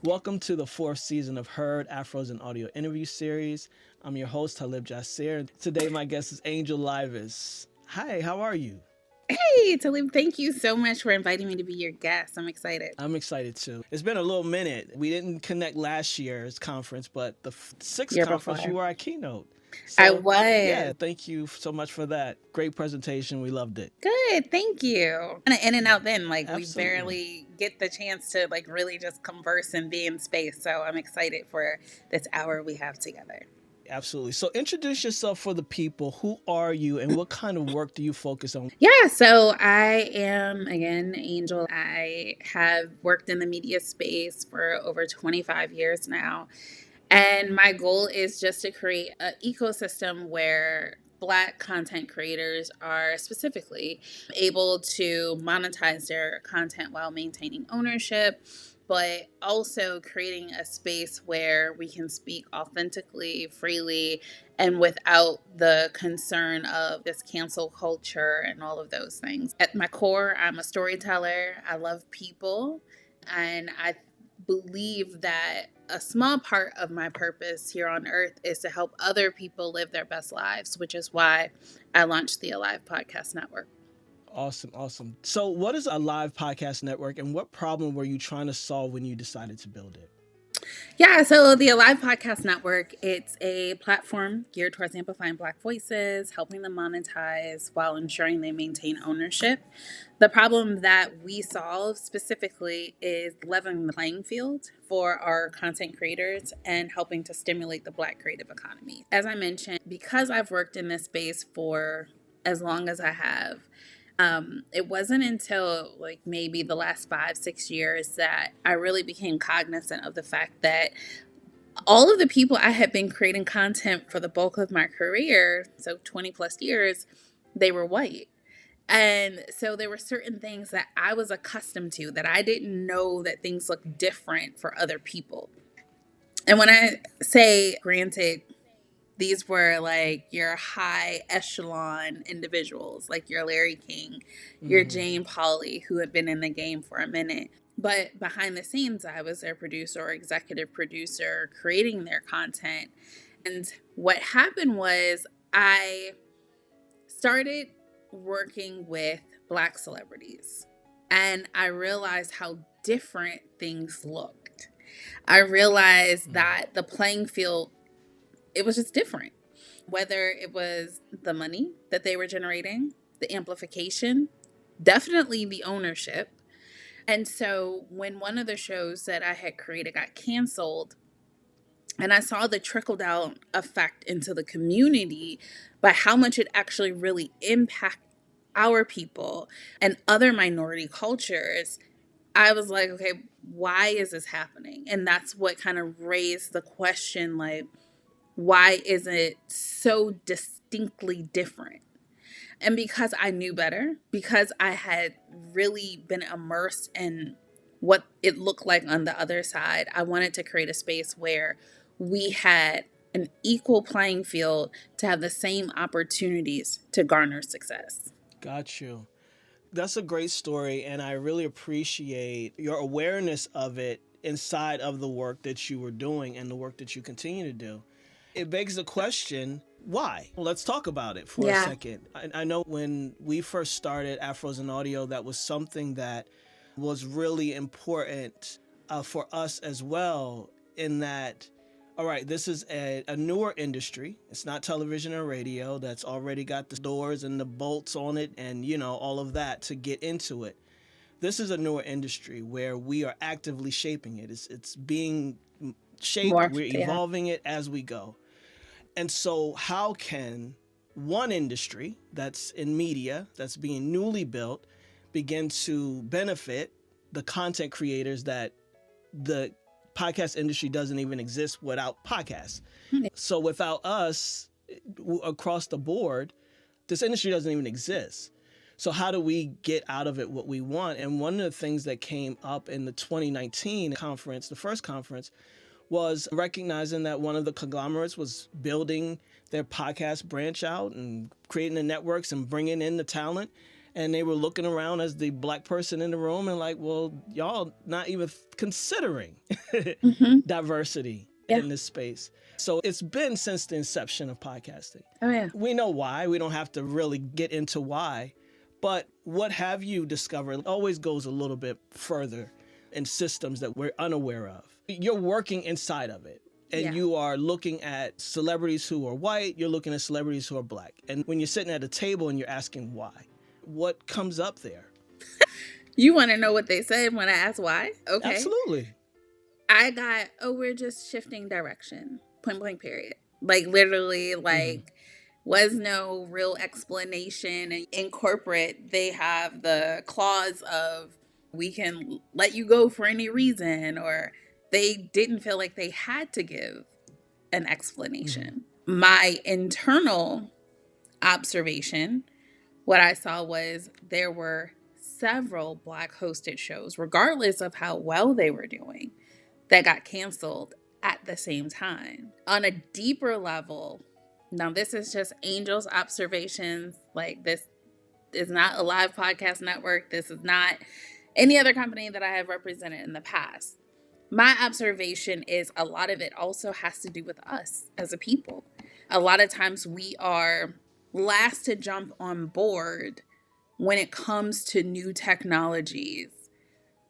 Welcome to the fourth season of Heard, Afros and Audio interview series. I'm your host, Talib Jasir. Today, my guest is Angel Livas. Hi, how are you? Hey, Talib, thank you so much for inviting me to be your guest. I'm excited. I'm excited too. It's been a little minute. We didn't connect last year's conference, but the sixth Year conference, you before. were our keynote. I So, yeah, was. thank you so much for that. Great presentation. We loved it. Good, thank you. And in and out then, like we Absolutely. barely get the chance to like really just converse and be in space. So I'm excited for this hour we have together. Absolutely. So, introduce yourself for the people. Who are you and what kind of work do you focus on? Yeah, so I am again Angel. I have worked in the media space for over 25 years now. And my goal is just to create an ecosystem where Black content creators are specifically able to monetize their content while maintaining ownership, but also creating a space where we can speak authentically, freely, and without the concern of this cancel culture and all of those things. At my core, I'm a storyteller. I love people, and I believe that a small part of my purpose here on earth is to help other people live their best lives, which is why I launched the Alive Podcast Network. Awesome, awesome. So, what is a live podcast network and what problem were you trying to solve when you decided to build it? Yeah, so the Alive Podcast Network, it's a platform geared towards amplifying Black voices, helping them monetize while ensuring they maintain ownership. The problem that we solve specifically is leveling the playing field for our content creators and helping to stimulate the Black creative economy. As I mentioned, because I've worked in this space for as long as I have, it wasn't until like maybe the last 5, 6 years that I really became cognizant of the fact that all of the people I had been creating content for the bulk of my career, so 20 plus years, they were white. And so there were certain things that I was accustomed to that I didn't know that things look different for other people. And when I say, granted, these were like your high echelon individuals, like your Larry King, your Mm-hmm. Jane Pauley, who had been in the game for a minute. But behind the scenes, I was their producer or executive producer creating their content. And what happened was I started working with Black celebrities and I realized how different things looked. I realized that the playing field, it was just different, whether it was the money that they were generating, the amplification, definitely the ownership. And so when one of the shows that I had created got canceled, and I saw the trickle down effect into the community by how much it actually really impacted our people and other minority cultures, I was like, okay, why is this happening? And that's what kind of raised the question like, why is it so distinctly different? And because I knew better, because I had really been immersed in what it looked like on the other side, I wanted to create a space where we had an equal playing field to have the same opportunities to garner success. Got you. That's a great story, and I really appreciate your awareness of it inside of the work that you were doing and the work that you continue to do. It begs the question, why? Well, let's talk about it for a Yeah. second. I know when we first started Afros and Audio, that was something that was really important for us as well, in that, all right, this is a newer industry. It's not television or radio that's already got the doors and the bolts on it and, all of that to get into it. This is a newer industry where we are actively shaping it. It's being shaped, we're Morphed, yeah. evolving it as we go. And so, how can one industry that's in media, that's being newly built, begin to benefit the content creators that the podcast industry doesn't even exist without podcasts? So, without us across the board, this industry doesn't even exist. So, how do we get out of it what we want? And one of the things that came up in the 2019 conference, the first conference, was recognizing that one of the conglomerates was building their podcast branch out and creating the networks and bringing in the talent. and they were looking around as the black person in the room and like, well, y'all not even considering Mm-hmm. diversity Yeah. in this space. So it's been since the inception of podcasting. Oh, yeah. We know why. We don't have to really get into why. But what have you discovered always goes a little bit further in systems that we're unaware of. You're working inside of it. And Yeah. you are looking at celebrities who are white, you're looking at celebrities who are black. And when you're sitting at a table and you're asking why, what comes up there? You want to know what they said when I asked why? Okay. Absolutely. I got, oh, we're just shifting direction. Point blank, period. Like, literally, like, was no real explanation. And in corporate, they have the clause of, we can let you go for any reason, or they didn't feel like they had to give an explanation. My internal observation, what I saw was there were several black hosted shows, regardless of how well they were doing, that got canceled at the same time. On a deeper level, now this is just Angel's observations. Like, this is not a live podcast network. This is not any other company that I have represented in the past. My observation is a lot of it also has to do with us as a people. A lot of times we are last to jump on board when it comes to new technologies.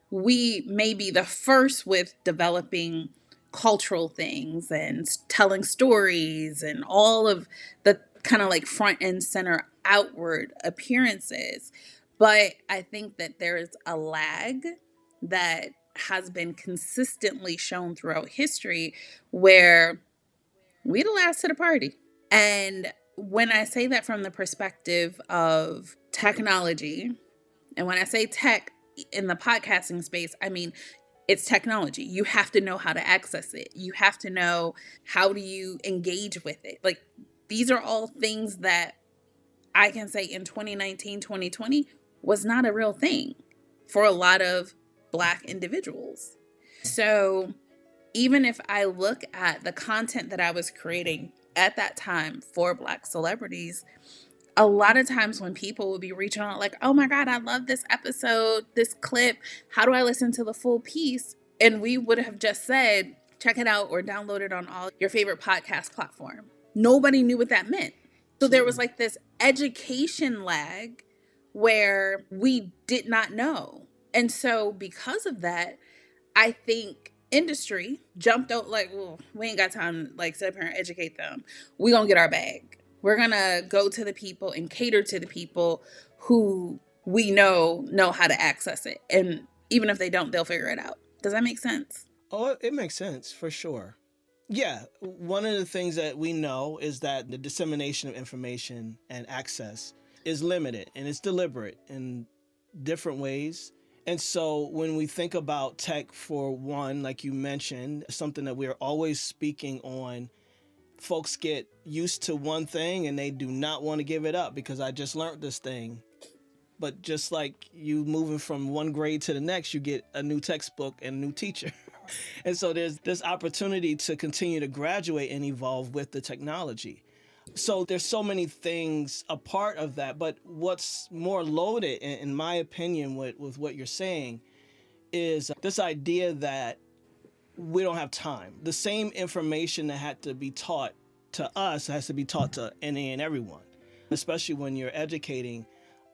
We may be the first with developing cultural things and telling stories and all of the kind of like front and center outward appearances. But I think that there is a lag that has been consistently shown throughout history where we the last to the party. And when I say that from the perspective of technology, and when I say tech in the podcasting space, I mean it's technology. You have to know how to access it. You have to know how do you engage with it. Like, these are all things that I can say in 2019, 2020 was not a real thing for a lot of Black individuals. So even if I look at the content that I was creating at that time for Black celebrities, a lot of times when people would be reaching out like, oh my God, I love this episode, this clip, how do I listen to the full piece? And we would have just said, check it out or download it on all your favorite podcast platform. Nobody knew what that meant. So there was like this education lag where we did not know. And so because of that, I think industry jumped out like, well, we ain't got time to like sit up here and educate them. We gonna get our bag. We're gonna go to the people and cater to the people who we know how to access it. And even if they don't, they'll figure it out. Does that make sense? Oh, it makes sense for sure. Yeah, one of the things that we know is that the dissemination of information and access is limited and it's deliberate in different ways. And so when we think about tech for one, like you mentioned, something that we're always speaking on, folks get used to one thing and they do not want to give it up because I just learned this thing. But just like you moving from one grade to the next, you get a new textbook and a new teacher. And so there's this opportunity to continue to graduate and evolve with the technology. So there's so many things a part of that, but what's more loaded, in my opinion, with what you're saying, is this idea that we don't have time. The same information that had to be taught to us has to be taught to any and everyone, especially when you're educating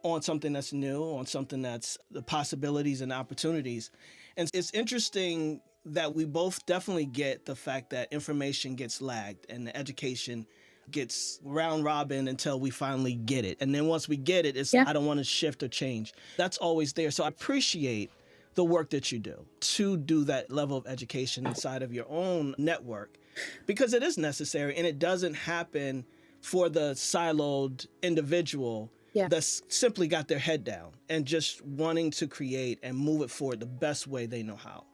on something that's new, on something that's the possibilities and opportunities. And it's interesting that we both definitely get the fact that information gets lagged and the education gets round robin until we finally get it. And then once we get it, it's Yeah. I don't want to shift or change. That's always there. So I appreciate the work that you do to do that level of education inside of your own network because it is necessary and it doesn't happen for the siloed individual that's simply got their head down and just wanting to create and move it forward the best way they know how.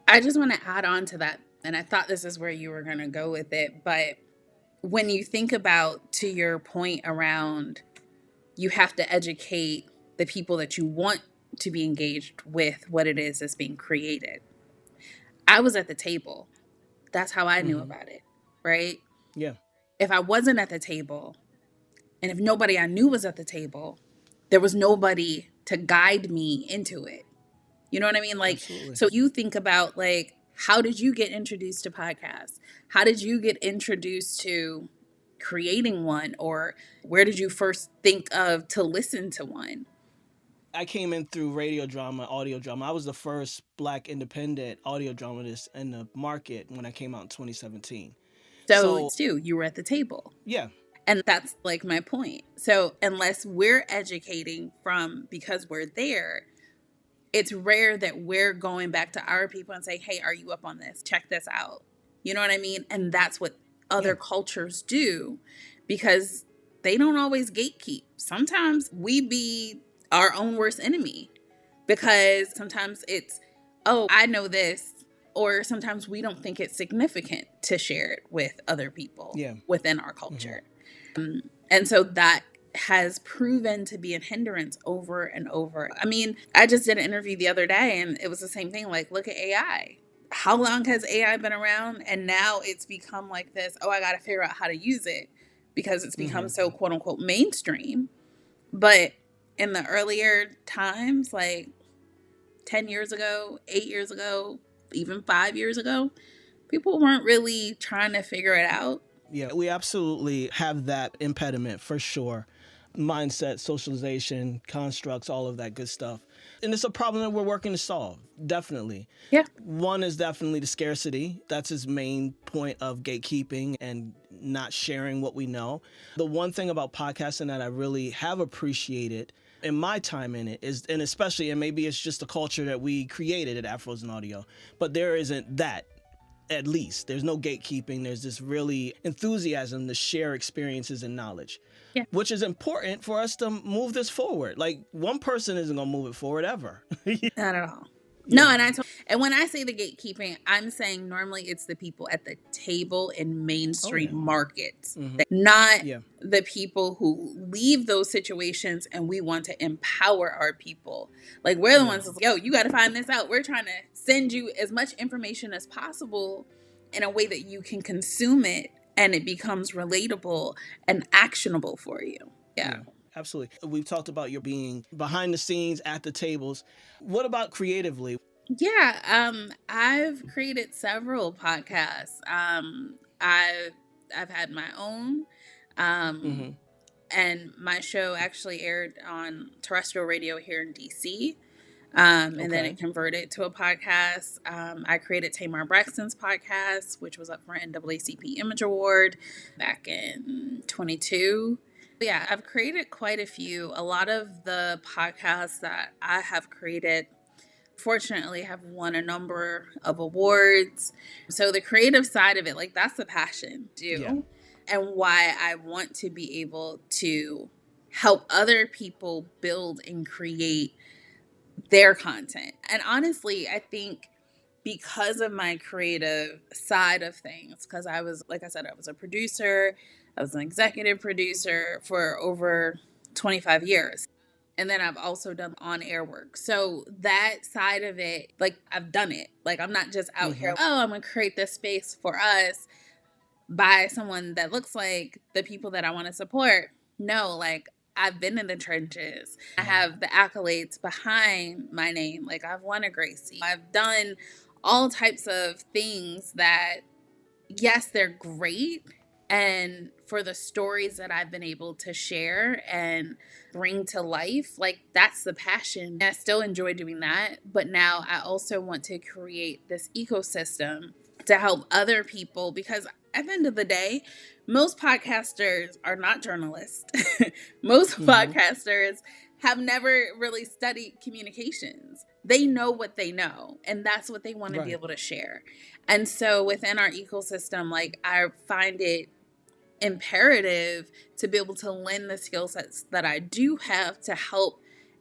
I just want to add on to that. And I thought this is where you were going to go with it. But when you think about, to your point around, you have to educate the people that you want to be engaged with what it is that's being created. I was at the table. That's how I knew about it, right? Yeah. If I wasn't at the table, and if nobody I knew was at the table, there was nobody to guide me into it. You know what I mean? Like, Absolutely. so you think about, like, how did you get introduced to podcasts? How did you get introduced to creating one? Or where did you first think of to listen to one? I came in through radio drama, audio drama. I was the first black independent audio dramatist in the market when I came out in 2017. So, So, too, you were at the table. yeah, And that's like my point. So, unless we're educating from because we're there, it's rare that we're going back to our people and say, hey, are you up on this? Check this out. You know what I mean? And that's what yeah, other cultures do because they don't always gatekeep. Sometimes we be our own worst enemy because sometimes it's, oh, I know this. Or sometimes we don't think it's significant to share it with other people yeah. within our Hmm. culture. And so that has proven to be a hindrance over and over. I mean, I just did an interview the other day and it was the same thing. Like, look at AI. How long has AI been around? And now it's become like this, oh, I got to figure out how to use it because it's become Hmm. so quote unquote mainstream. But in the earlier times, like 10 years ago, 8 years ago, even 5 years ago, people weren't really trying to figure it out. Yeah, we absolutely have that impediment for sure. Mindset, socialization, constructs, all of that good stuff. And it's a problem that we're working to solve, definitely. Yeah. One is definitely the scarcity. That's his main point of gatekeeping and not sharing what we know. The one thing about podcasting that I really have appreciated in my time in it is, and especially, and maybe it's just the culture that we created at Afros and Audio, but there isn't that. At least there's no gatekeeping. There's this really enthusiasm to share experiences and knowledge, Yeah. which is important for us to move this forward. Like one person isn't gonna move it forward ever. Not at all. Yeah. No, and when I say the gatekeeping, I'm saying normally it's the people at the table in Oh yeah. mainstream markets, Hmm. not Yeah. the people who leave those situations and we want to empower our people. Like we're the Yeah. ones that's like, yo, you got to find this out. We're trying to send you as much information as possible in a way that you can consume it and it becomes relatable and actionable for you. Yeah. Yeah. Absolutely. We've talked about your being behind the scenes at the tables. What about creatively? Yeah, I've created several podcasts. I've had my own, um, Hmm. and my show actually aired on terrestrial radio here in DC. And then Okay. it converted to a podcast. I created Tamar Braxton's podcast, which was up for NAACP Image Award back in 22. Yeah, I've created quite a few. A lot of the podcasts that I have created fortunately have won a number of awards. So the creative side of it, like that's the passion, Yeah. do, and why I want to be able to help other people build and create their content. And honestly, I think because of my creative side of things, because I was, like I said, I was a producer, I was an executive producer for over 25 years. And then I've also done on air work. So that side of it, like I've done it. Like I'm not just out Hmm. here, oh, I'm going to create this space for us by someone that looks like the people that I want to support. No, like I've been in the trenches. I have the accolades behind my name. Like I've won a Gracie. I've done all types of things that, yes, they're great. And for the stories that I've been able to share and bring to life, like that's the passion. I still enjoy doing that. But now I also want to create this ecosystem to help other people because at the end of the day, most podcasters are not journalists. Most Hmm. podcasters have never really studied communications. They know what they know, and that's what they want to be Right. able to share. And so within our ecosystem, like I find it imperative to be able to lend the skill sets that I do have to help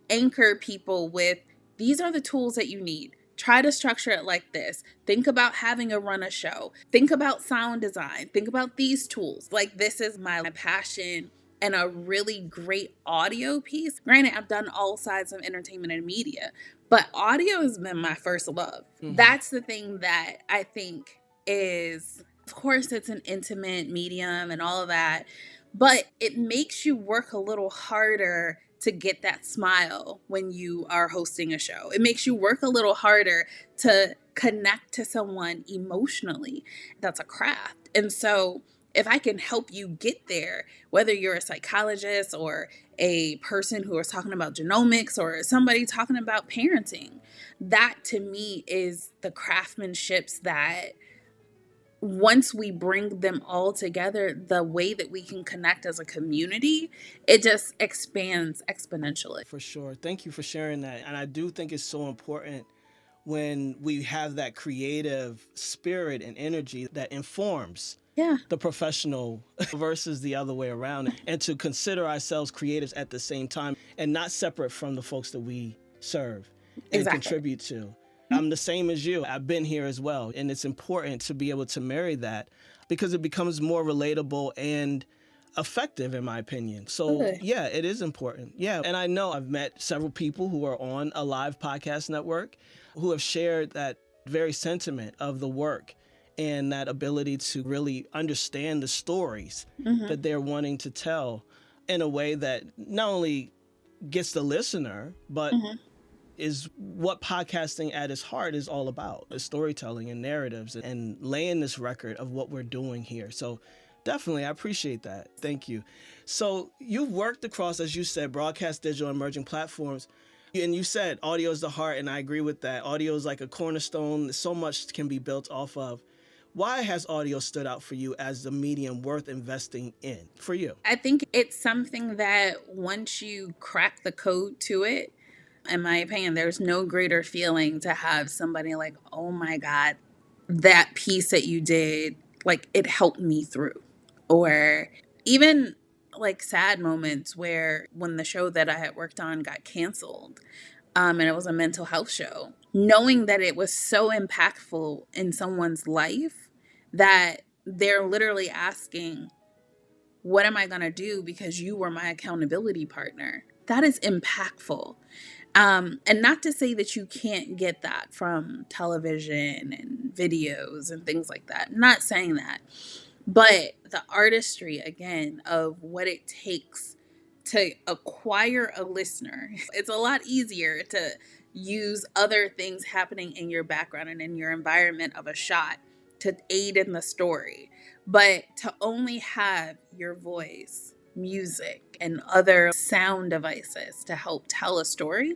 anchor people with these are the tools that you need. Try to structure it like this. Think about having a run a show. Think about sound design. Think about these tools. Like this is my passion and a really great audio piece. Granted, I've done all sides of entertainment and media, but audio has been my first love. Hmm. That's the thing that I think is, of course, it's an intimate medium and all of that, but it makes you work a little harder to get that smile when you are hosting a show. It makes you work a little harder to connect to someone emotionally. That's a craft. And so if I can help you get there, whether you're a psychologist or a person who is talking about genomics or somebody talking about parenting, that to me is the craftsmanships that once we bring them all together, the way that we can connect as a community, it just expands exponentially. For sure. Thank you for sharing that. And I do think it's so important when we have that creative spirit and energy that informs Yeah, the professional versus the other way around, and to consider ourselves creatives at the same time and not separate from the folks that we serve and exactly. contribute to. I'm the same as you. I've been here as well. And it's important to be able to marry that because it becomes more relatable and effective, in my opinion. So, Good. yeah, it is important. Yeah. And I know I've met several people who are on a live podcast network who have shared that very sentiment of the work and that ability to really understand the stories Mm-hmm. that they're wanting to tell in a way that not only gets the listener, but Mm-hmm. is what podcasting at its heart is all about, is storytelling and narratives and laying this record of what we're doing here. So definitely, I appreciate that. Thank you. So you've worked across, as you said, broadcast, digital, emerging platforms. And you said audio is the heart, and I agree with that. Audio is like a cornerstone. So much can be built off of. Why has audio stood out for you as the medium worth investing in for you? I think it's something that once you crack the code to it, in my opinion, there's no greater feeling to have somebody like, oh my God, that piece that you did, like it helped me through. Or even like sad moments where when the show that I had worked on got canceled, and it was a mental health show, knowing that it was so impactful in someone's life that they're literally asking, what am I going to do because you were my accountability partner? That is impactful. And not to say that you can't get that from television and videos and things like that. I'm not saying that. But the artistry, again, of what it takes to acquire a listener, it's a lot easier to use other things happening in your background and in your environment of a shot to aid in the story. But to only have your voice, music, and other sound devices to help tell a story,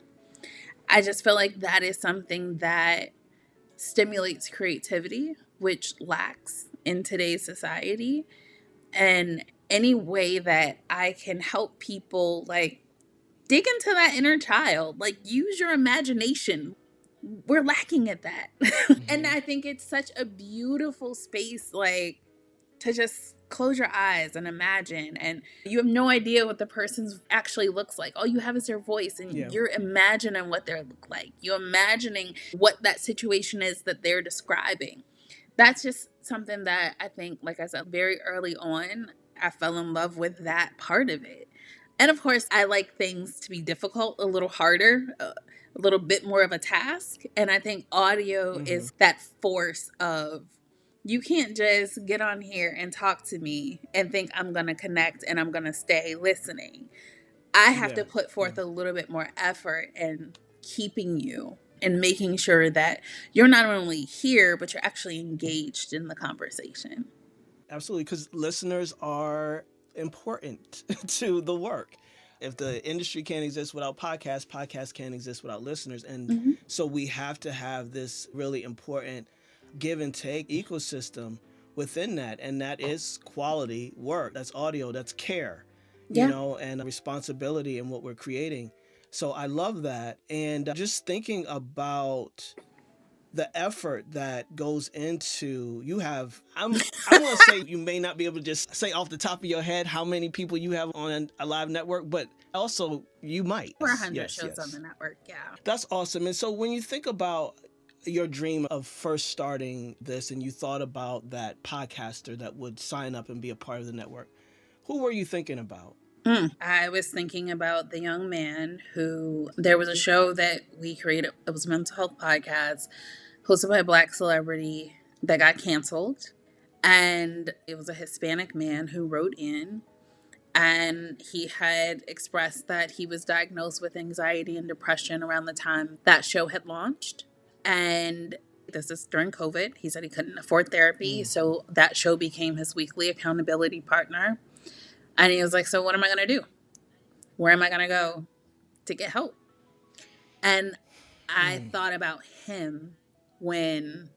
I just feel like that is something that stimulates creativity, which lacks in today's society. And any way that I can help people like dig into that inner child, like use your imagination. We're lacking at that. And I think it's such a beautiful space, like to just close your eyes and imagine, and you have no idea what the person's actually looks like. All you have is their voice, and Yeah, you're imagining what they look like. You're imagining what that situation is that they're describing. That's just something that I think, like I said, very early on, I fell in love with that part of it. And of course, I like things to be difficult, a little harder, a little bit more of a task. And I think audio is that force of, you can't just get on here and talk to me and think I'm going to connect and I'm going to stay listening. I have yeah. to put forth a little bit more effort in keeping you and making sure that you're not only here, but you're actually engaged in the conversation. Absolutely, because listeners are important to the work. If the industry can't exist without podcasts, podcasts can't exist without listeners. And Hmm. so we have to have this really important give and take ecosystem within that. And that is quality work. That's audio, that's care, Yeah. and responsibility in what we're creating. So I love that. And just thinking about the effort that goes into you have I want to say you may not be able to just say off the top of your head how many people you have on a live network, but also you might. Over Yes, 100 yes, shows on the yes. network. Yeah. That's awesome. And so when you think about your dream of first starting this and you thought about that podcaster that would sign up and be a part of the network, who were you thinking about? I was thinking about the young man who, there was a show that we created. It was a mental health podcast hosted by a black celebrity that got canceled. And it was a Hispanic man who wrote in And he had expressed that he was diagnosed with anxiety and depression around the time that show had launched. And this is during COVID. He said he couldn't afford therapy. So that show became his weekly accountability partner. And he was like, so what am I going to do? Where am I going to go to get help? And I thought about him when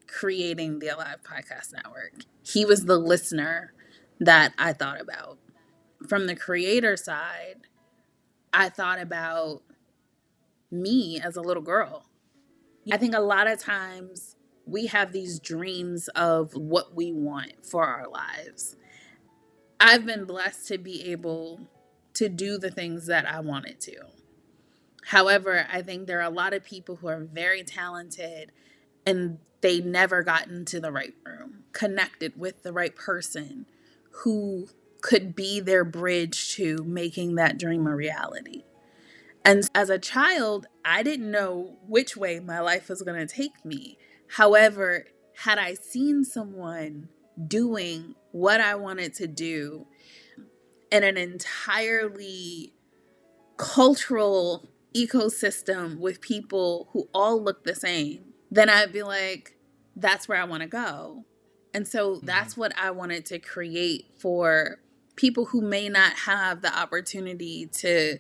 creating the Alive Podcast Network. He was the listener that I thought about. From the creator side, I thought about me as a little girl. I think a lot of times we have these dreams of what we want for our lives. I've been blessed to be able to do the things that I wanted to. However, I think there are a lot of people who are very talented and they never got into the right room, connected with the right person who could be their bridge to making that dream a reality. And as a child, I didn't know which way my life was going to take me. However, had I seen someone doing what I wanted to do in an entirely cultural ecosystem with people who all look the same, then I'd be like, that's where I want to go. And so that's what I wanted to create for people who may not have the opportunity to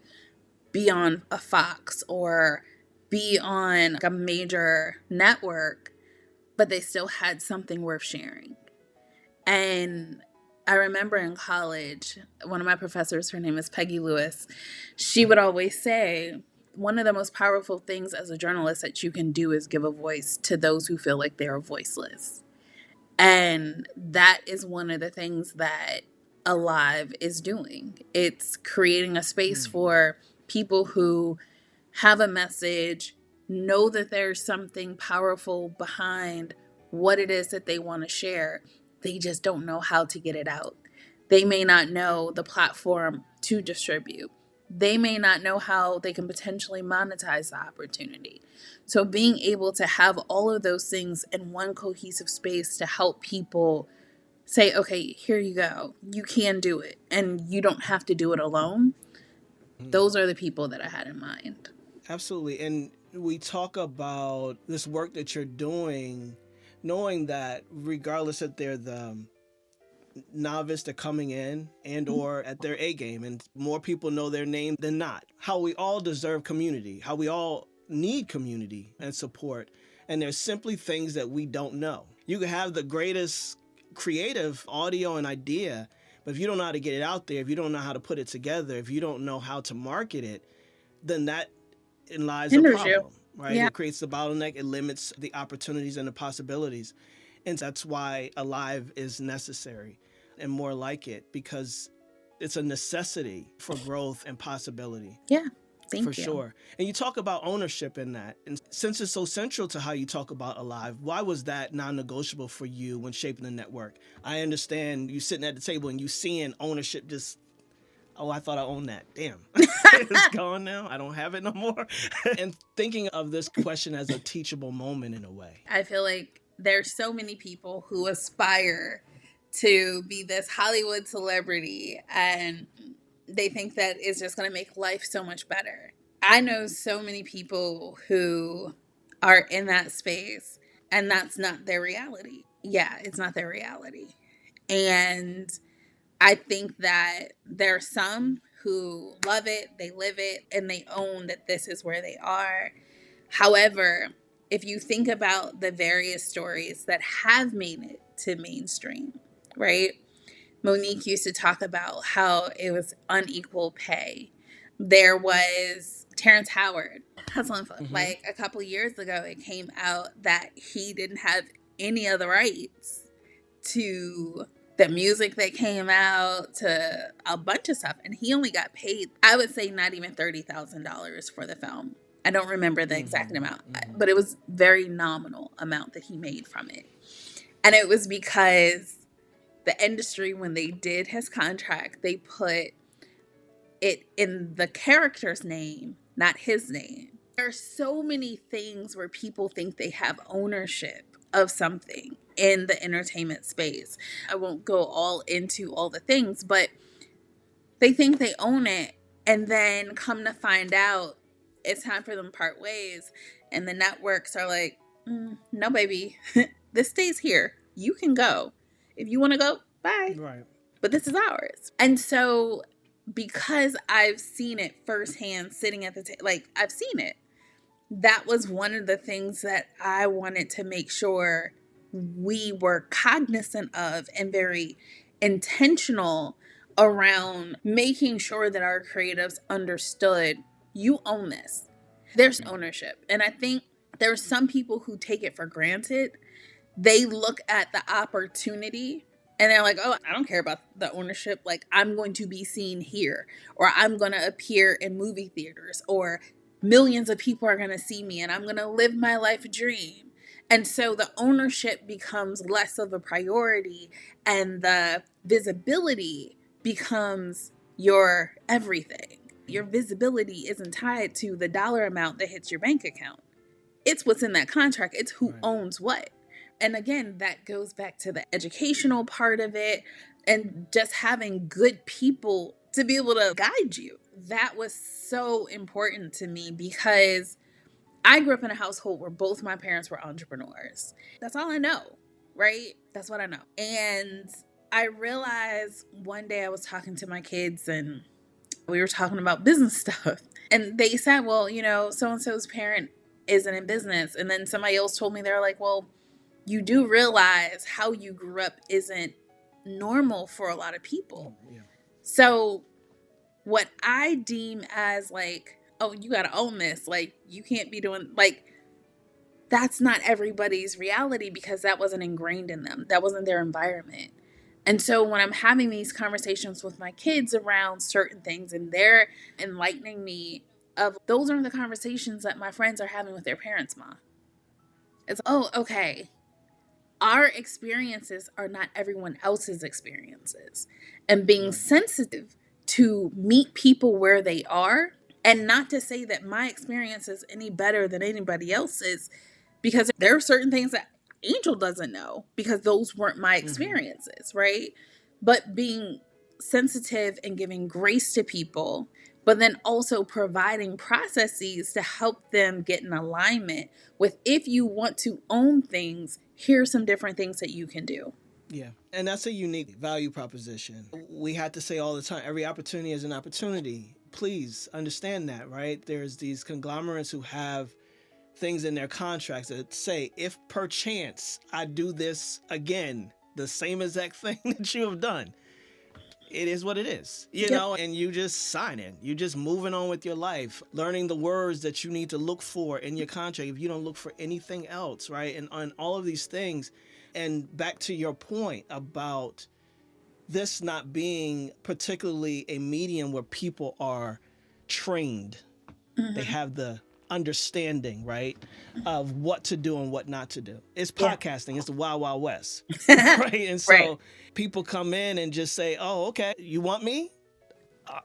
be on a Fox or be on a major network, but they still had something worth sharing. And I remember in college, one of my professors, her name is Peggy Lewis, she would always say, one of the most powerful things as a journalist that you can do is give a voice to those who feel like they are voiceless. And that is one of the things that Alive is doing. It's creating a space for people who have a message, know that there's something powerful behind what it is that they want to share. They just don't know how to get it out. They may not know the platform to distribute. They may not know how they can potentially monetize the opportunity. So being able to have all of those things in one cohesive space to help people say, okay, here you go. You can do it. And you don't have to do it alone. Those are the people that I had in mind. Absolutely. And we talk about this work that you're doing, knowing that regardless if they're the novice that coming in and or at their A game, and more people know their name than not, how we all deserve community, how we all need community and support. And there's simply things that we don't know. You can have the greatest creative audio and idea, but if you don't know how to get it out there, if you don't know how to put it together, if you don't know how to market it, then that in lies a Hinders you. problem, right? Yeah. It creates the bottleneck, it limits the opportunities and the possibilities. And that's why Alive is necessary and more like it, because it's a necessity for growth and possibility. Yeah. Thank For you. sure. And you talk about ownership in that. And since it's so central to how you talk about Alive, why was that non-negotiable for you when shaping the network? I understand you sitting at the table and you seeing ownership just, oh, I thought I owned that. Damn. It's gone now. I don't have it no more. And thinking of this question as a teachable moment in a way. I feel like there's so many people who aspire to be this Hollywood celebrity and they think that it's just going to make life so much better. I know so many people who are in that space and that's not their reality. Yeah, it's not their reality. And I think that there are some who love it, they live it, and they own that this is where they are. However, if you think about the various stories that have made it to mainstream, right? Monique used to talk about how it was unequal pay. There was Terrence Howard, Hustlin' Foot. Like a couple years ago, it came out that he didn't have any of the rights to the music that came out, to a bunch of stuff. And he only got paid, I would say, not even $30,000 for the film. I don't remember the exact amount, but it was very nominal amount that he made from it. And it was because the industry, when they did his contract, they put it in the character's name, not his name. There are so many things where people think they have ownership of something in the entertainment space. I won't go all into all the things, but They think they own it, and then come to find out it's time for them to part ways. And the networks are like, no, baby, this stays here. You can go. If you want to go, bye. Right. But this is ours. And so, because I've seen it firsthand sitting at the table, like, I've seen it, that was one of the things that I wanted to make sure we were cognizant of and very intentional around making sure that our creatives understood you own this. There's ownership. And I think there's some people who take it for granted. They look at the opportunity and they're like, oh, I don't care about the ownership. Like, I'm going to be seen here, or I'm going to appear in movie theaters, or millions of people are going to see me and I'm going to live my life dream. And so the ownership becomes less of a priority, and the visibility becomes your everything. Your visibility isn't tied to the dollar amount that hits your bank account. It's what's in that contract. It's who owns what. And again, that goes back to the educational part of it and just having good people to be able to guide you. That was so important to me because I grew up in a household where both my parents were entrepreneurs. That's all I know, right? That's what I know. And I realized one day I was talking to my kids and we were talking about business stuff. And they said, well, so and so's parent isn't in business. And then somebody else told me, they're like, well, you do realize how you grew up isn't normal for a lot of people. Yeah. So what I deem as like, oh, you got to own this. Like, you can't be doing, like, that's not everybody's reality because that wasn't ingrained in them. That wasn't their environment. And so when I'm having these conversations with my kids around certain things and they're enlightening me of, those are the conversations that my friends are having with their parents, Ma. It's, oh, okay. Our experiences are not everyone else's experiences. And being sensitive to meet people where they are, and not to say that my experience is any better than anybody else's, because there are certain things that Angel doesn't know because those weren't my experiences, right? But being sensitive and giving grace to people, but then also providing processes to help them get in alignment with, if you want to own things, here's some different things that you can do. Yeah. And that's a unique value proposition. We had to say all the time, every opportunity is an opportunity. Please understand that, right? There's these conglomerates who have things in their contracts that say, if perchance I do this again, the same exact thing that you have done, it is what it is, know, and you just sign it. You just moving on with your life, learning the words that you need to look for in your contract if you don't look for anything else, right? And on all of these things. And back to your point about this not being particularly a medium where people are trained. They have the understanding, right, of what to do and what not to do. It's podcasting. It's the Wild Wild West, right? And so people come in and just say, oh, okay, you want me?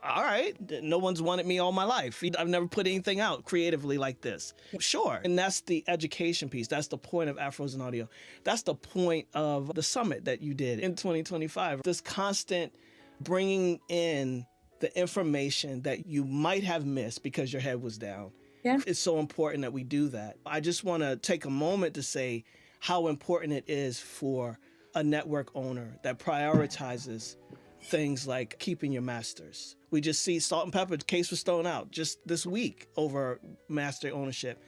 All right. No one's wanted me all my life. I've never put anything out creatively like this. Sure. And that's the education piece. That's the point of Afros and Audio. That's the point of the summit that you did in 2025. This constant bringing in the information that you might have missed because your head was down. Yeah. It's so important that we do that. I just want to take a moment to say how important it is for a network owner that prioritizes things like keeping your masters. We just see Salt and Pepper, the case was thrown out just this week over master ownership.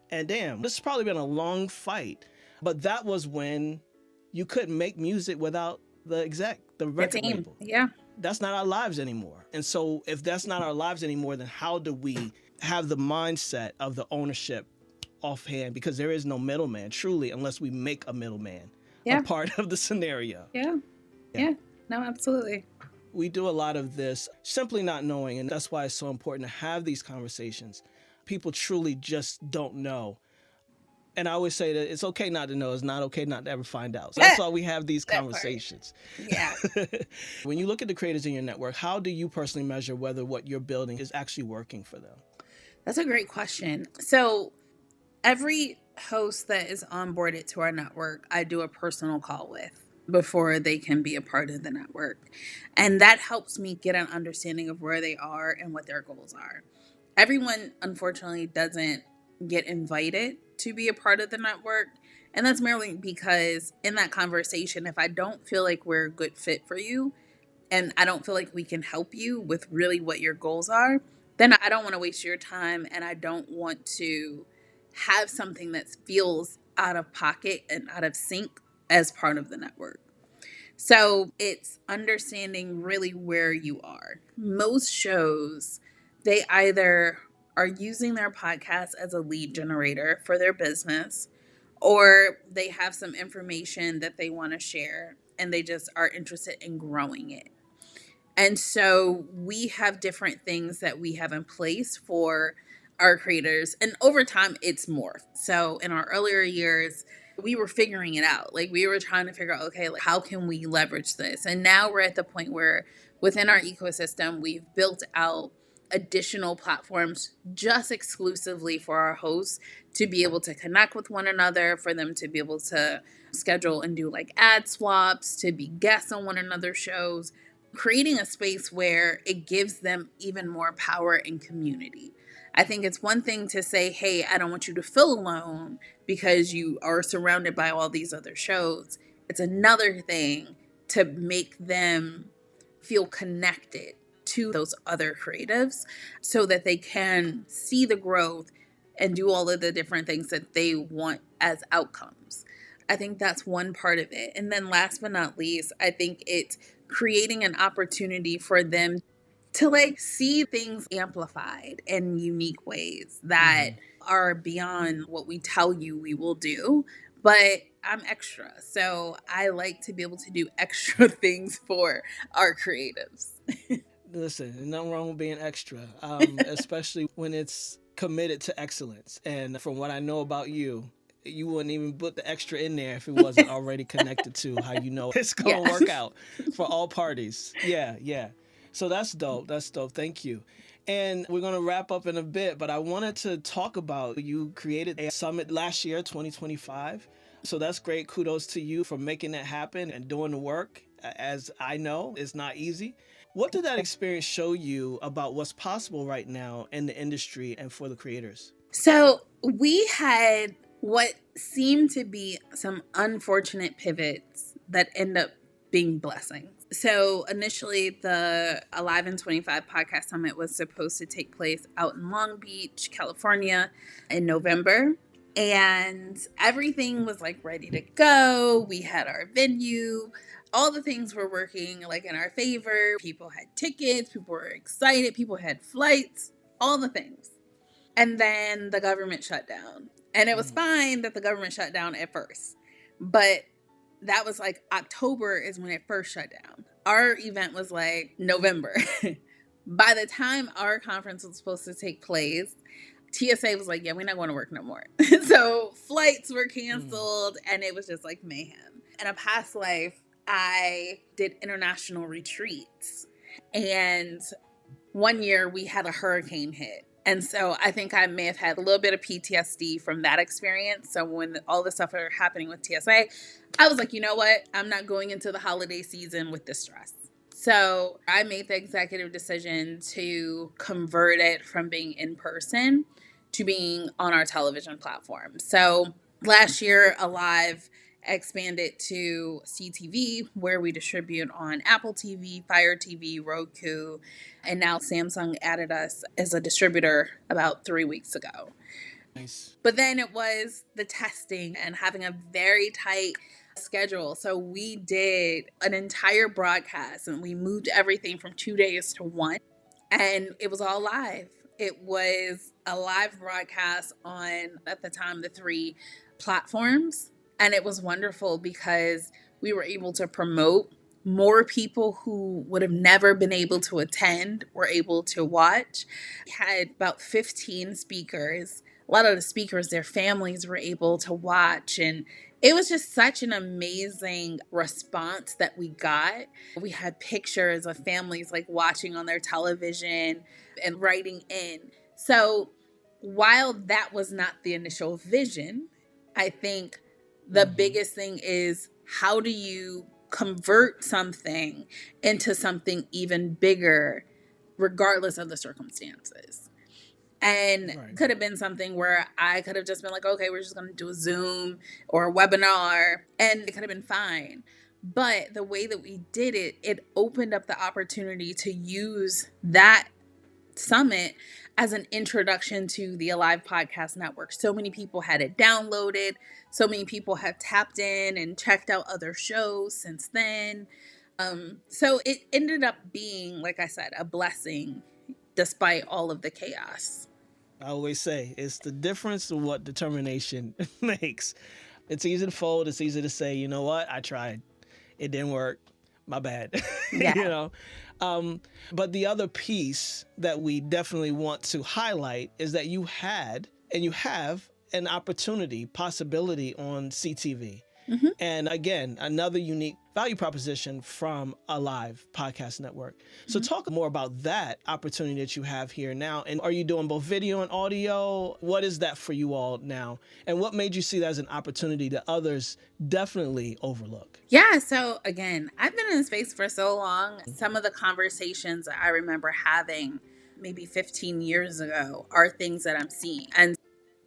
And damn, this has probably been a long fight. But that was when you couldn't make music without the record label. Yeah. That's not our lives anymore. And so if that's not our lives anymore, then how do we have the mindset of the ownership offhand? Because there is no middleman, truly, unless we make a middleman a part of the scenario. Yeah. No, absolutely. We do a lot of this simply not knowing, and that's why it's so important to have these conversations. People truly just don't know. And I always say that it's okay not to know. It's not okay not to ever find out. So that's why we have these conversations. Yeah. When you look at the creators in your network, how do you personally measure whether what you're building is actually working for them? That's a great question. So every host that is onboarded to our network, I do a personal call with before they can be a part of the network. And that helps me get an understanding of where they are and what their goals are. Everyone, unfortunately, doesn't get invited to be a part of the network. And that's merely because in that conversation, if I don't feel like we're a good fit for you and I don't feel like we can help you with really what your goals are, then I don't want to waste your time and I don't want to have something that feels out of pocket and out of sync as part of the network. So it's understanding really where you are. Most shows, they either are using their podcast as a lead generator for their business, or they have some information that they want to share and they just are interested in growing it. And so we have different things that we have in place for our creators. And over time, it's morphed. So in our earlier years, we were figuring it out. Like we were trying to figure out, okay, like how can we leverage this? And now we're at the point where within our ecosystem, we've built out additional platforms just exclusively for our hosts to be able to connect with one another, for them to be able to schedule and do like ad swaps, to be guests on one another's shows, creating a space where it gives them even more power and community. I think it's one thing to say, hey, I don't want you to feel alone because you are surrounded by all these other shows. It's another thing to make them feel connected to those other creatives so that they can see the growth and do all of the different things that they want as outcomes. I think that's one part of it. And then last but not least, I think it's creating an opportunity for them to like see things amplified in unique ways that are beyond what we tell you we will do. But I'm extra. So I like to be able to do extra things for our creatives. Listen, nothing wrong with being extra, especially when it's committed to excellence. And from what I know about you, you wouldn't even put the extra in there if it wasn't already connected to how you know it's Yeah. going to work out for all parties. Yeah, yeah. So that's dope. That's dope. Thank you. And we're going to wrap up in a bit, but I wanted to talk about you created a summit last year, 2025. So that's great. Kudos to you for making that happen and doing the work. As I know, it's not easy. What did that experience show you about what's possible right now in the industry and for the creators? So we had what seemed to be some unfortunate pivots that end up being blessings. So initially, the Alive in 25 podcast summit was supposed to take place out in Long Beach, California in November. And everything was like ready to go. We had our venue. All the things were working like in our favor. People had tickets. People were excited. People had flights, all the things. And then the government shut down. And it was fine that the government shut down at first. But that was like October is when it first shut down. Our event was like November. By the time our conference was supposed to take place, TSA was like, yeah, we're not going to work no more. So flights were canceled and it was just like mayhem. In a past life, I did international retreats. And one year we had a hurricane hit. And so I think I may have had a little bit of PTSD from that experience. So when all this stuff are happening with TSA, I was like, you know what? I'm not going into the holiday season with this stress. So I made the executive decision to convert it from being in person to being on our television platform. So last year, Alive expanded to CTV, where we distribute on Apple TV, Fire TV, Roku, and now Samsung added us as a distributor about 3 weeks ago. Nice. But then it was the testing and having a very tight schedule. So we did an entire broadcast and we moved everything from 2 days to one. And it was all live. It was a live broadcast on, at the time, the three platforms. And it was wonderful because we were able to promote. More people who would have never been able to attend were able to watch. We had about 15 speakers. A lot of the speakers, their families were able to watch. And it was just such an amazing response that we got. We had pictures of families like watching on their television and writing in. So while that was not the initial vision, I think the biggest thing is, how do you convert something into something even bigger, regardless of the circumstances. And Right. could have been something where I could have just been like, okay, we're just going to do a Zoom or a webinar, and it could have been fine. But the way that we did it, it opened up the opportunity to use that summit as an introduction to the Alive Podcast Network. So many people had it downloaded. So many people have tapped in and checked out other shows since then. So it ended up being, like I said, a blessing despite all of the chaos. I always say it's the difference of what determination makes. It's easy to fold. It's easy to say, you know what, I tried. It didn't work. My bad. Yeah. you know. Um, but the other piece that we definitely want to highlight is that you had and you have an opportunity, possibility on CTV. Mm-hmm. And again, another unique value proposition from a live podcast network. So Mm-hmm. talk more about that opportunity that you have here now. And are you doing both video and audio? What is that for you all now? And what made you see that as an opportunity that others definitely overlook? Yeah, so again, I've been in the space for so long. Some of the conversations that I remember having maybe 15 years ago are things that I'm seeing. And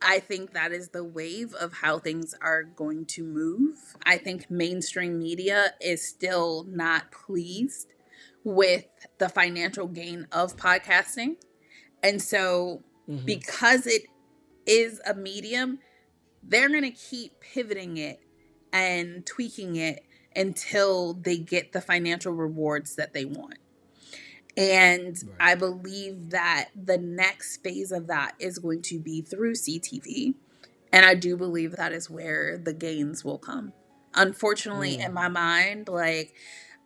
I think that is the wave of how things are going to move. I think mainstream media is still not pleased with the financial gain of podcasting. And so, Mm-hmm. because it is a medium, they're going to keep pivoting it and tweaking it until they get the financial rewards that they want. And Right. I believe that the next phase of that is going to be through CTV. And I do believe that is where the gains will come. Unfortunately, in my mind, like,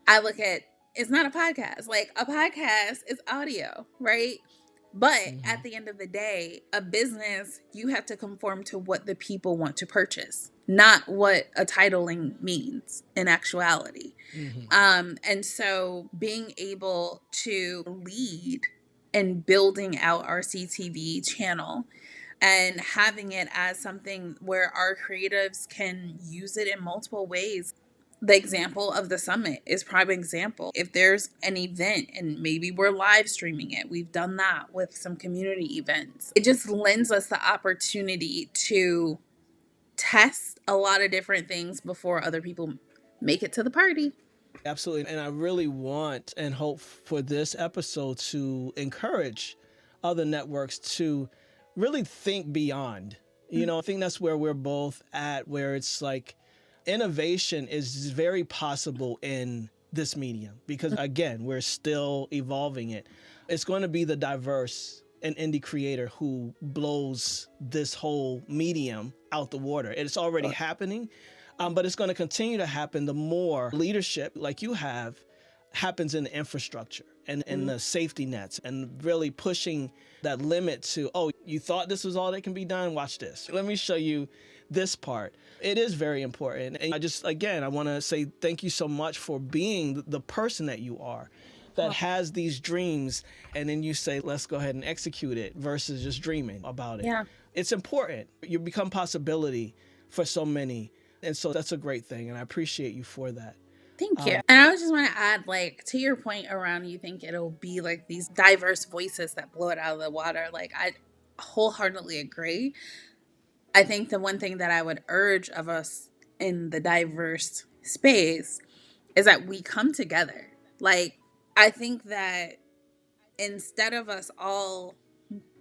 I look at, it's not a podcast. Like, a podcast is audio, right? But Mm-hmm. at the end of the day, a business, you have to conform to what the people want to purchase, not what a titling means in actuality. Mm-hmm. And so being able to lead in building out our CTV channel and having it as something where our creatives can use it in multiple ways. The example of the summit is prime example. If there's an event and maybe we're live streaming it, we've done that with some community events. It just lends us the opportunity to test a lot of different things before other people make it to the party. Absolutely. And I really want and hope for this episode to encourage other networks to really think beyond. I think that's where we're both at, where it's like innovation is very possible in this medium because, again, we're still evolving it. It's going to be the diverse and indie creator who blows this whole medium out the water. It's already happening, but it's going to continue to happen the more leadership like you have happens in the infrastructure and in the safety nets and really pushing that limit to, oh, you thought this was all that can be done? Watch this. Let me show you this part. It is very important. And I want to say thank you so much for being the person that you are that has these dreams and then you say, let's go ahead and execute it versus just dreaming about it. Yeah. It's important. You become possibility for so many. And so that's a great thing. And I appreciate you for that. Thank you. And I just want to add, like, to your point around you think it'll be like these diverse voices that blow it out of the water. Like, I wholeheartedly agree. I think the one thing that I would urge of us in the diverse space is that we come together. Like, I think that instead of us all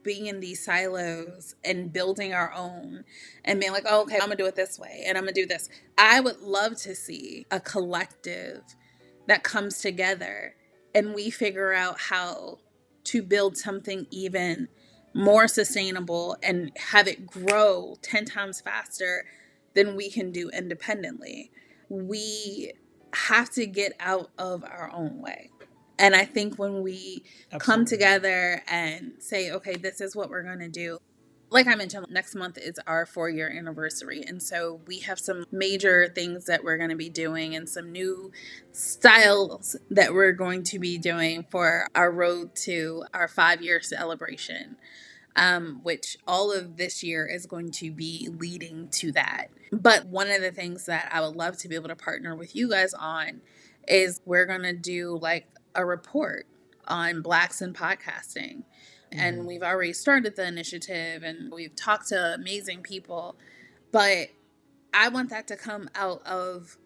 being in these silos and building our own and being like, oh, okay, I'm gonna do it this way and I'm gonna do this. I would love to see a collective that comes together and we figure out how to build something even more sustainable and have it grow 10 times faster than we can do independently. We have to get out of our own way. And I think when we come together and say, okay, this is what we're going to do. Like I mentioned, next month is our 4-year anniversary. And so we have some major things that we're going to be doing and some new styles that we're going to be doing for our road to our 5-year celebration. which all of this year is going to be leading to that. But one of the things that I would love to be able to partner with you guys on is we're going to do like a report on Blacks in podcasting. And we've already started the initiative and we've talked to amazing people. But I want that to come out of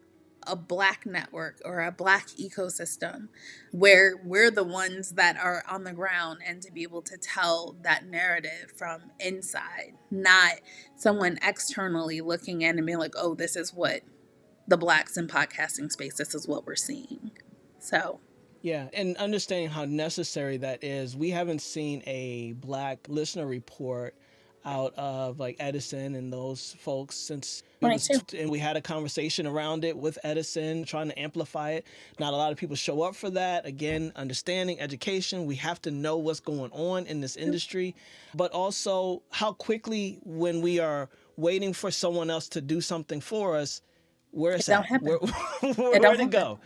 a Black network or a Black ecosystem where we're the ones that are on the ground, and to be able to tell that narrative from inside, not someone externally looking in and being like, oh, this is what the Blacks in podcasting space, this is what we're seeing. So Yeah, and understanding how necessary that is. We haven't seen a Black listener report out of like Edison and those folks since and we had a conversation around it with Edison, trying to amplify it. Not a lot of people show up for that. Again, understanding education, we have to know what's going on in this industry, but also how quickly when we are waiting for someone else to do something for us, where's that? Where to go?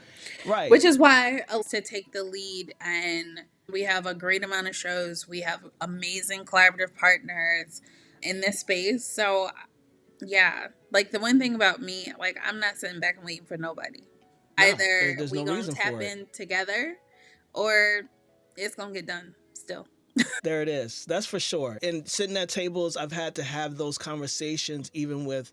Right. Which is why I like to take the lead, and we have a great amount of shows. We have amazing collaborative partners in this space. So yeah, like the one thing about me, like I'm not sitting back and waiting for nobody. No, Either there's we no gonna reason tap for it. in together, or it's gonna get done still. There it is. That's for sure. And sitting at tables, I've had to have those conversations even with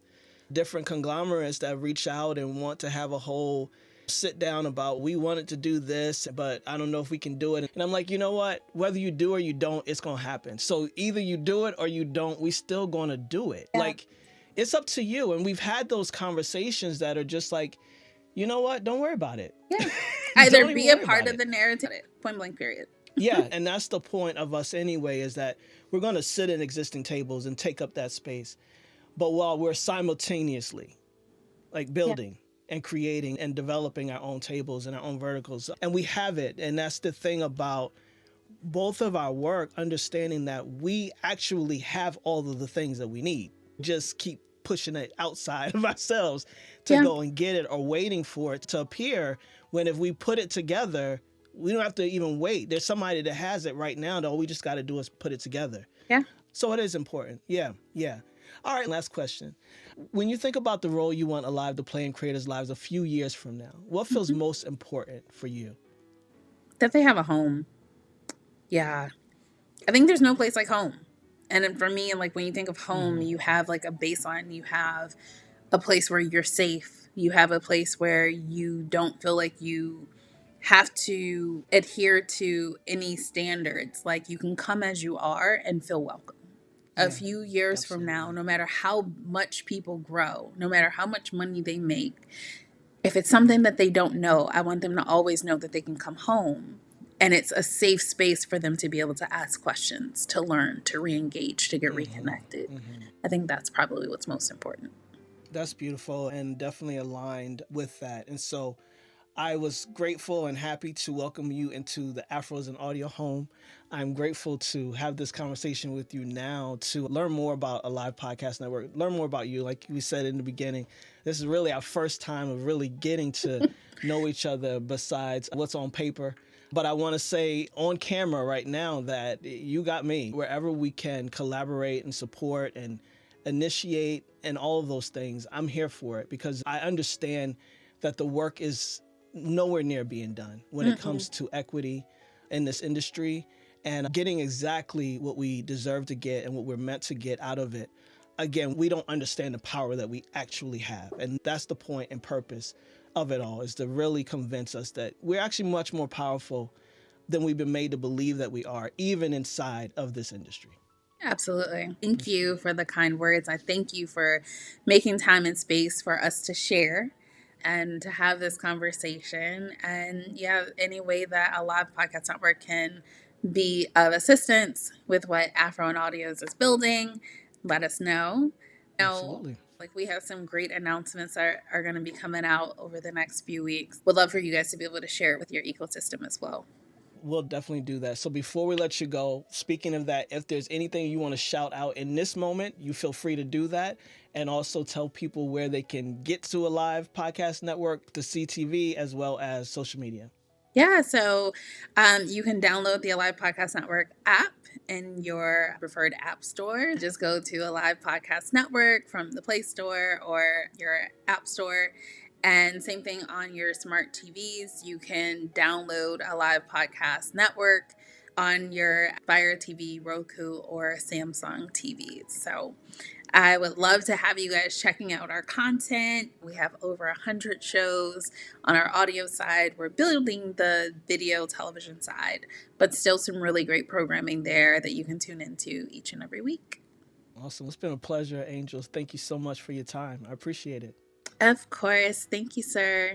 different conglomerates that reach out and want to have a whole sit down about, we wanted to do this, but I don't know if we can do it. And I'm like, you know what? Whether you do or you don't, it's going to happen. So either you do it or you don't, we still going to do it. Yeah. Like, it's up to you. And we've had those conversations that are just like, you know what? Don't worry about it. Yeah. Either be a part of the narrative, point blank period. Yeah, and that's the point of us anyway, is that we're going to sit in existing tables and take up that space. But while we're simultaneously like building and creating and developing our own tables and our own verticals. And we have it. And that's the thing about both of our work, understanding that we actually have all of the things that we need. Just keep pushing it outside of ourselves to go and get it, or waiting for it to appear, when if we put it together, we don't have to even wait. There's somebody that has it right now, that all we just got to do is put it together. Yeah. So it is important. Yeah. All right, last question. When you think about the role you want Alive to play in creators' lives a few years from now, what feels most important for you? That they have a home. Yeah. I think there's no place like home. And then for me, like when you think of home, you have like a baseline, you have a place where you're safe, you have a place where you don't feel like you have to adhere to any standards. Like you can come as you are and feel welcome. A few years from now, no matter how much people grow, no matter how much money they make, if it's something that they don't know, I want them to always know that they can come home and it's a safe space for them to be able to ask questions, to learn, to re-engage, to get reconnected. I think that's probably what's most important. That's beautiful and definitely aligned with that. And so I was grateful and happy to welcome you into the Afros and Audio home. I'm grateful to have this conversation with you now, to learn more about Alive Podcast Network, learn more about you. Like we said in the beginning, this is really our first time of really getting to know each other besides what's on paper. But I want to say on camera right now that you got me. Wherever we can collaborate and support and initiate and all of those things, I'm here for it, because I understand that the work is nowhere near being done when it comes to equity in this industry and getting exactly what we deserve to get and what we're meant to get out of it. Again, we don't understand the power that we actually have. And that's the point and purpose of it all, is to really convince us that we're actually much more powerful than we've been made to believe that we are, even inside of this industry. Absolutely. Thank you for the kind words. I thank you for making time and space for us to share and to have this conversation. And yeah, any way that Alive Podcast Network can be of assistance with what Afro and Audios is building, let us know. Absolutely. Like we have some great announcements that are going to be coming out over the next few weeks. Would love for you guys to be able to share it with your ecosystem as well. We'll definitely do that. So before we let you go, speaking of that, if there's anything you want to shout out in this moment, you feel free to do that. And also tell people where they can get to Alive Podcast Network, the CTV, as well as social media. Yeah, so you can download the Alive Podcast Network app in your preferred app store. Just go to Alive Podcast Network from the Play Store or your app store. And same thing on your smart TVs. You can download Alive Podcast Network on your Fire TV, Roku, or Samsung TVs. So I would love to have you guys checking out our content. We have over 100 shows on our audio side. We're building the video television side, but still some really great programming there that you can tune into each and every week. Awesome. It's been a pleasure, Angels. Thank you so much for your time. I appreciate it. Of course. Thank you, sir.